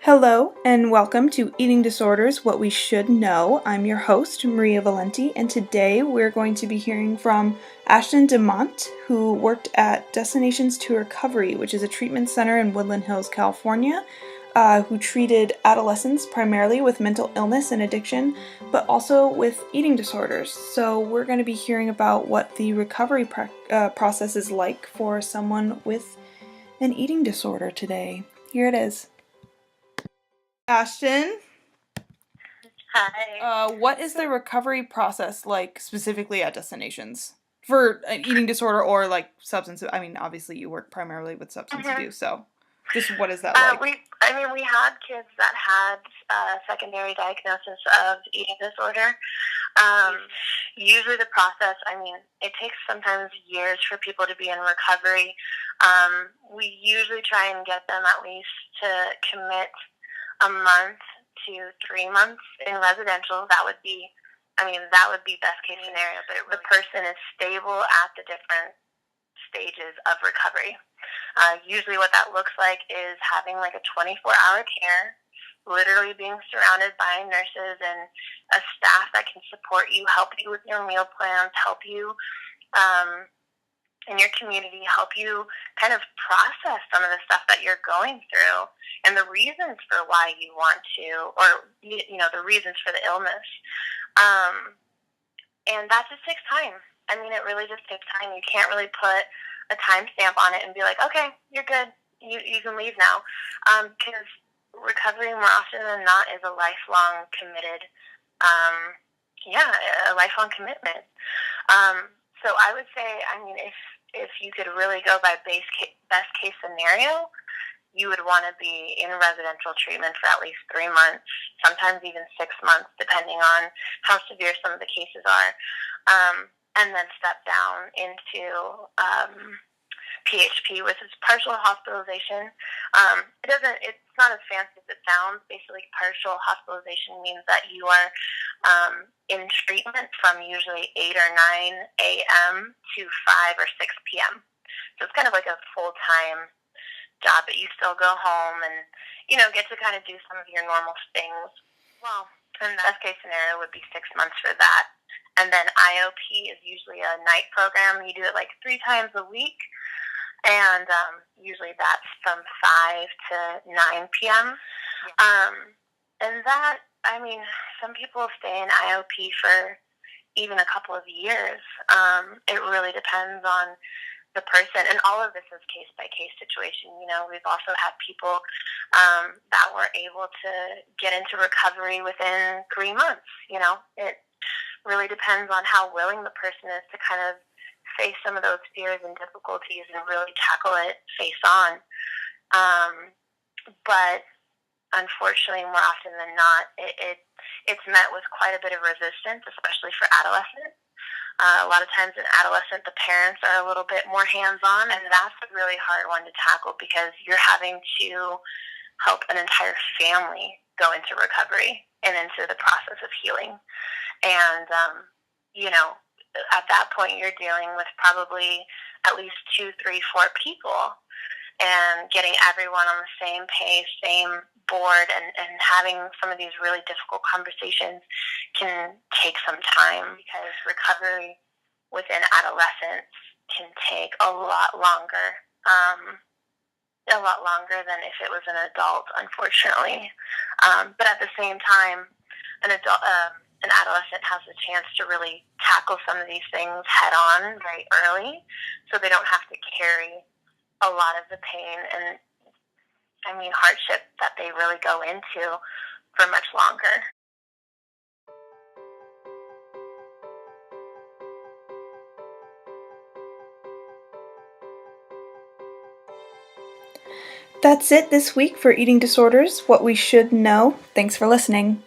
Hello and welcome to Eating Disorders, What We Should Know. I'm your host, Maria Valenti, and today we're going to be hearing from Ashton DeMont, who worked at Destinations to Recovery, which is a treatment center in Woodland Hills, California, who treated adolescents primarily with mental illness and addiction, but also with eating disorders. So we're going to be hearing about what the recovery process is like for someone with an eating disorder today. Here it is. Ashton, Hi. what is the recovery process like specifically at Destinations for an eating disorder or like substance? I mean, obviously you work primarily with substance abuse, so just what is that like? We had kids that had secondary diagnosis of eating disorder. Usually the process, it takes sometimes years for people to be in recovery. We usually try and get them at least to commit a month to 3 months in residential. That would be best case scenario, but the person is stable at the different stages of recovery. Usually what that looks like is having like a 24-hour care, literally being surrounded by nurses and a staff that can support you, help you with your meal plans, help you in your community, help you kind of process some of the stuff that you're going through and the reasons for why you want to, or, the reasons for the illness. And that just takes time. It really just takes time. You can't really put a timestamp on it and be like, okay, you're good. You can leave now. Because recovery more often than not is a lifelong committed, a lifelong commitment. So I would say, if you could really go by best case scenario, you would want to be in residential treatment for at least 3 months, sometimes even 6 months, depending on how severe some of the cases are, and then step down into PHP, which is partial hospitalization. It's not as fancy as it sounds. Basically, partial hospitalization means that you are in treatment from usually 8 or 9 a.m. to 5 or 6 p.m. So it's kind of like a full-time job, but you still go home and, get to kind of do some of your normal things. Well, and the best case scenario would be 6 months for that. And then IOP is usually a night program. You do it like 3 times a week. And usually that's from 5 to 9 p.m. And that, some people stay in IOP for even a couple of years. It really depends on the person, and all of this is case-by-case situation. We've also had people that were able to get into recovery within 3 months. It really depends on how willing the person is to kind of face some of those fears and difficulties and really tackle it face on. But unfortunately, more often than not, it's met with quite a bit of resistance, especially for adolescents. A lot of times in adolescent, the parents are a little bit more hands-on, and that's a really hard one to tackle because you're having to help an entire family go into recovery and into the process of healing. And, at that point, you're dealing with probably at least 2, 3, 4 people, and getting everyone on the same page, same board, and having some of these really difficult conversations can take some time because recovery within adolescence can take a lot longer than if it was an adult, unfortunately. But at the same time, an adolescent has a chance to really tackle some of these things head on very early, so they don't have to carry a lot of the pain and hardship that they really go into for much longer. That's it this week for Eating Disorders, What We Should Know. Thanks for listening.